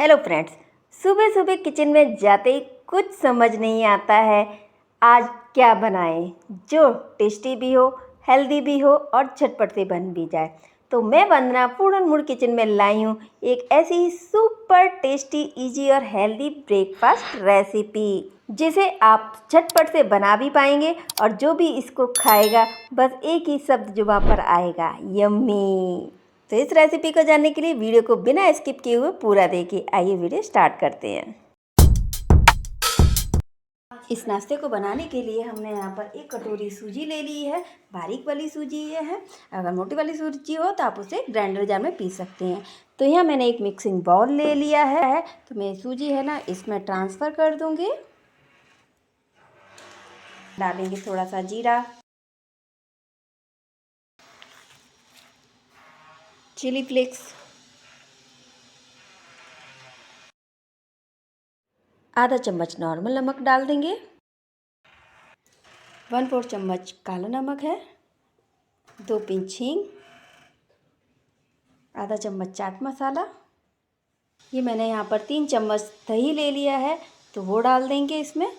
Hello friends, सुबह सुबह kitchen में जाते ही कुछ समझ नहीं आता है आज क्या बनाएं जो टेस्टी भी हो, हेल्दी भी हो और झटपट से बन भी जाए। तो मैं वंदना फूड एंड मूड किचन में लाई हूँ एक ऐसी ही सुपर टेस्टी, इजी और हेल्दी ब्रेकफास्ट रेसिपी जिसे आप झटपट से बना भी पाएंगे और जो भी इसको खाएगा बस एक ही शब्द जुबान पर आएगा, यम्मी। तो इस रेसिपी को जानने के लिए वीडियो को बिना स्किप किए हुए पूरा देखिए। आइए वीडियो स्टार्ट करते हैं। इस नाश्ते को बनाने के लिए हमने यहाँ पर एक कटोरी सूजी ले ली है। बारीक वाली सूजी ये है। अगर मोटी वाली सूजी हो तो आप उसे ग्राइंडर जार में पीस सकते हैं। तो यहाँ मैंने एक मिक्सिंग बाउल ले लिया है। तो मैं सूजी है ना इसमें ट्रांसफ़र कर दूँगी। डालेंगे थोड़ा सा जीरा, चिली फ्लेक्स, आधा चम्मच नॉर्मल नमक डाल देंगे। 1/4 चम्मच काला नमक है, 2 पिंच हींग, आधा चम्मच चाट मसाला। ये मैंने यहाँ पर 3 चम्मच दही ले लिया है तो वो डाल देंगे इसमें।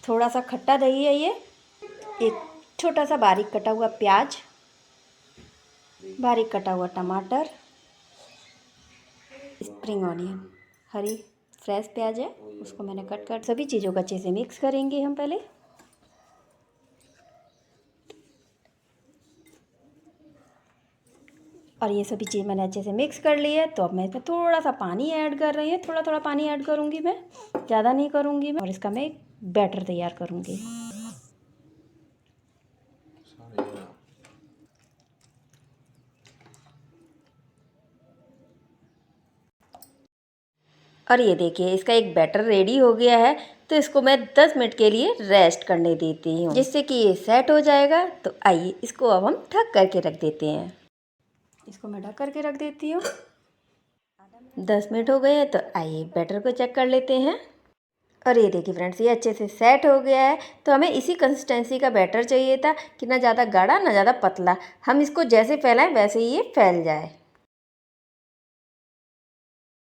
थोड़ा सा खट्टा दही है ये। एक छोटा सा बारीक कटा हुआ प्याज, बारीक कटा हुआ टमाटर, स्प्रिंग ऑनियन, हरी फ्रेश प्याज है उसको मैंने कट कर। सभी चीज़ों को अच्छे से मिक्स करेंगे हम पहले। और ये सभी चीज़ मैंने अच्छे से मिक्स कर ली है। तो अब मैं इसमें थोड़ा सा पानी ऐड कर रही हूँ। थोड़ा थोड़ा पानी ऐड करूँगी मैं, ज़्यादा नहीं करूँगी मैं। और इसका मैं एक बैटर तैयार करूँगी। और ये देखिए इसका एक बैटर रेडी हो गया है। तो इसको मैं 10 मिनट के लिए रेस्ट करने देती हूँ जिससे कि ये सेट हो जाएगा। तो आइए इसको अब हम ढक करके रख देते हैं। इसको मैं ढक करके रख देती हूँ। 10 मिनट हो गए हैं तो आइए बैटर को चेक कर लेते हैं। और ये देखिए फ्रेंड्स ये अच्छे से सेट हो गया है। तो हमें इसी कंसिस्टेंसी का बैटर चाहिए था कि ना ज़्यादा गाढ़ा ना ज़्यादा पतला। हम इसको जैसे फैलाएं वैसे ही ये फैल जाए।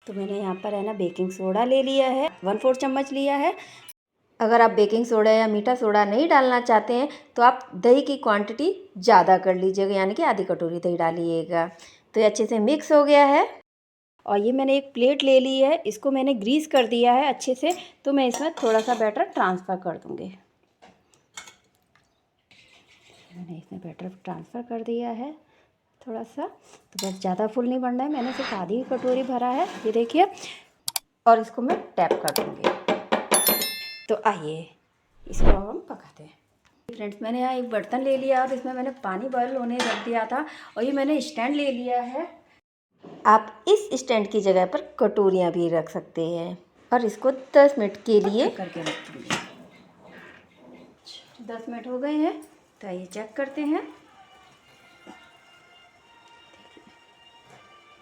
तो मैंने यहाँ पर है ना बेकिंग सोडा ले लिया है, 1/4 चम्मच लिया है। अगर आप बेकिंग सोडा या मीठा सोडा नहीं डालना चाहते हैं तो आप दही की क्वांटिटी ज़्यादा कर लीजिएगा, यानी कि आधी कटोरी दही डालिएगा। तो ये अच्छे से मिक्स हो गया है। और ये मैंने एक प्लेट ले ली है, इसको मैंने ग्रीस कर दिया है अच्छे से। तो मैं इसमें थोड़ा सा बैटर ट्रांसफ़र कर दूँगी। मैंने इसमें बैटर ट्रांसफ़र कर दिया है थोड़ा सा। तो बस ज़्यादा फुल नहीं बनना है, मैंने सिर्फ आधी कटोरी भरा है, ये देखिए। और इसको मैं टैप कर दूँगी। तो आइए इसको अब हम पकाते हैं। फ्रेंड्स मैंने यहाँ एक बर्तन ले लिया और इसमें मैंने पानी बॉयल होने रख दिया था। और ये मैंने स्टैंड ले लिया है। आप इस स्टैंड की जगह पर कटोरियाँ भी रख सकते हैं। और इसको 10 मिनट के लिए करके रख दूँगी। 10 मिनट हो गए हैं तो आइए चेक करते हैं।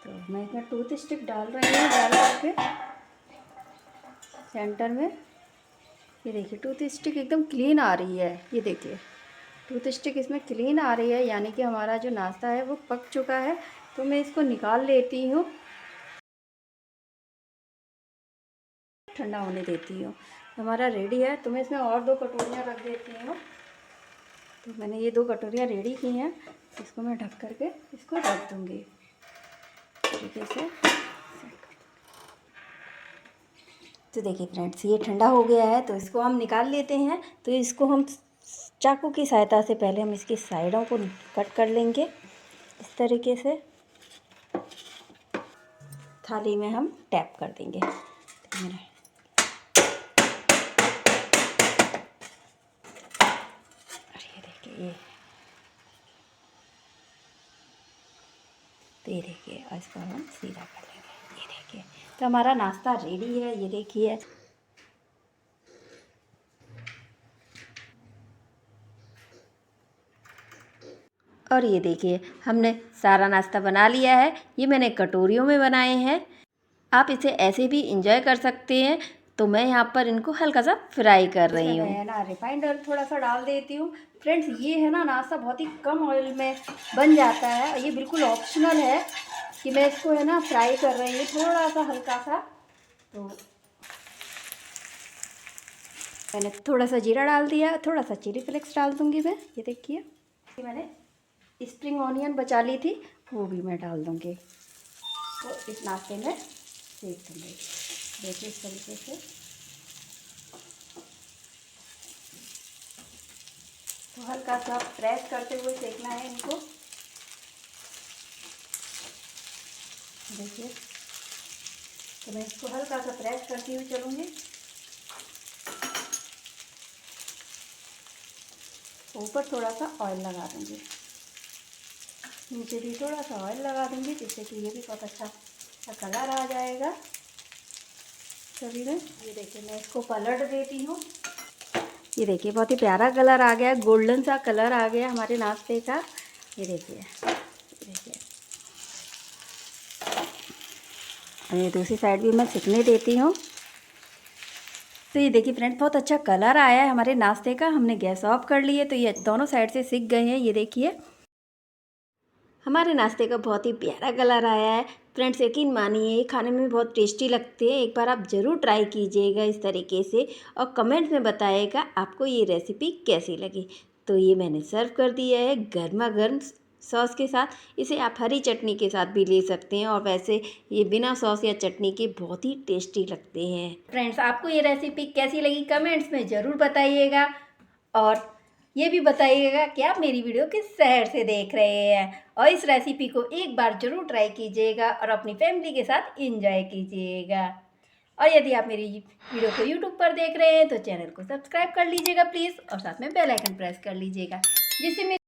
तो मैं इसमें टूथ स्टिक डाल रही हूँ, डाल करके सेंटर में। ये देखिए टूथ स्टिक एकदम क्लीन आ रही है। ये देखिए टूथ स्टिक इसमें क्लीन आ रही है, यानी कि हमारा जो नाश्ता है वो पक चुका है। तो मैं इसको निकाल लेती हूँ, ठंडा होने देती हूँ। हमारा रेडी है। तो मैं इसमें और 2 कटोरियाँ रख देती हूँ। तो मैंने ये 2 कटोरियाँ रेडी की हैं। इसको मैं ढक करके इसको रख दूँगी तरीके से। तो देखिए फ्रेंड्स ये ठंडा हो गया है तो इसको हम निकाल लेते हैं। तो इसको हम चाकू की सहायता से पहले हम इसकी साइडों को कट कर लेंगे इस तरीके से। थाली में हम टैप कर देंगे। और ये देखिए तो ये देखिए और इसको हम सीधा कर लेंगे। ये देखिए तो हमारा नाश्ता रेडी है। ये देखिए और ये देखिए हमने सारा नाश्ता बना लिया है। ये मैंने कटोरियों में बनाए हैं। आप इसे ऐसे भी इंजॉय कर सकते हैं। तो मैं यहाँ पर इनको हल्का सा फ्राई कर रही हूँ। मैं ना रिफाइंड ऑयल थोड़ा सा डाल देती हूँ। फ्रेंड्स ये है ना नाश्ता बहुत ही कम ऑयल में बन जाता है। ये बिल्कुल ऑप्शनल है। कि मैं इसको है ना फ्राई कर रही हूँ थोड़ा सा हल्का सा। तो मैंने थोड़ा सा जीरा डाल दिया, थोड़ा सा चिली फ्लेक्स डाल दूँगी मैं। ये देखिए मैंने स्प्रिंग ऑनियन बचा ली थी, वो भी मैं डाल दूँगी। तो इस नाश्ते में सेक दूँगी। देखिए इस तरीके से। तो हल्का सा प्रेस करते हुए सेकना है इनको। देखिए तो मैं इसको हल्का सा प्रेस करती हुई चलूँगी। ऊपर थोड़ा सा ऑयल लगा दूँगी, नीचे भी थोड़ा सा ऑयल लगा दूँगी, जिससे कि ये भी बहुत अच्छा कलर आ जाएगा सभी में। ये देखिए मैं इसको पलट देती हूँ। ये देखिए बहुत ही प्यारा कलर आ गया, गोल्डन सा कलर आ गया हमारे नाश्ते का। ये देखिए, ये देखिए। और दूसरी साइड भी मैं सिकने देती हूँ। तो ये देखिए फ्रेंड्स बहुत अच्छा कलर आया है हमारे नाश्ते का। हमने गैस ऑफ कर ली है, तो ये दोनों साइड से सिक गए हैं। ये देखिए हमारे नाश्ते का बहुत ही प्यारा कलर आया है। फ्रेंड्स यकीन मानिए ये खाने में बहुत टेस्टी लगते हैं। एक बार आप ज़रूर ट्राई कीजिएगा इस तरीके से, और कमेंट में बताइएगा आपको ये रेसिपी कैसी लगी। तो ये मैंने सर्व कर दिया है गर्मा गर्म सॉस के साथ। इसे आप हरी चटनी के साथ भी ले सकते हैं, और वैसे ये बिना सॉस या चटनी के बहुत ही टेस्टी लगते हैं। फ्रेंड्स आपको ये रेसिपी कैसी लगी कमेंट्स में ज़रूर बताइएगा, और ये भी बताइएगा कि आप मेरी वीडियो किस शहर से देख रहे हैं। और इस रेसिपी को एक बार ज़रूर ट्राई कीजिएगा और अपनी फैमिली के साथ एंजॉय कीजिएगा। और यदि आप मेरी वीडियो को यूट्यूब पर देख रहे हैं तो चैनल को सब्सक्राइब कर लीजिएगा प्लीज़, और साथ में बेल आइकन प्रेस कर लीजिएगा, जिससे मेरी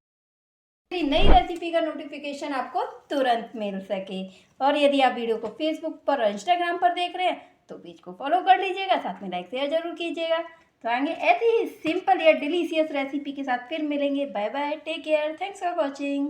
नई रेसिपी का नोटिफिकेशन आपको तुरंत मिल सके। और यदि आप वीडियो को फेसबुक पर और इंस्टाग्राम पर देख रहे हैं तो पेज को फॉलो कर लीजिएगा, साथ में लाइक शेयर जरूर कीजिएगा। तो आएंगे ऐसी ही सिंपल या डिलीशियस रेसिपी के साथ फिर मिलेंगे। Bye bye, take care, thanks for watching.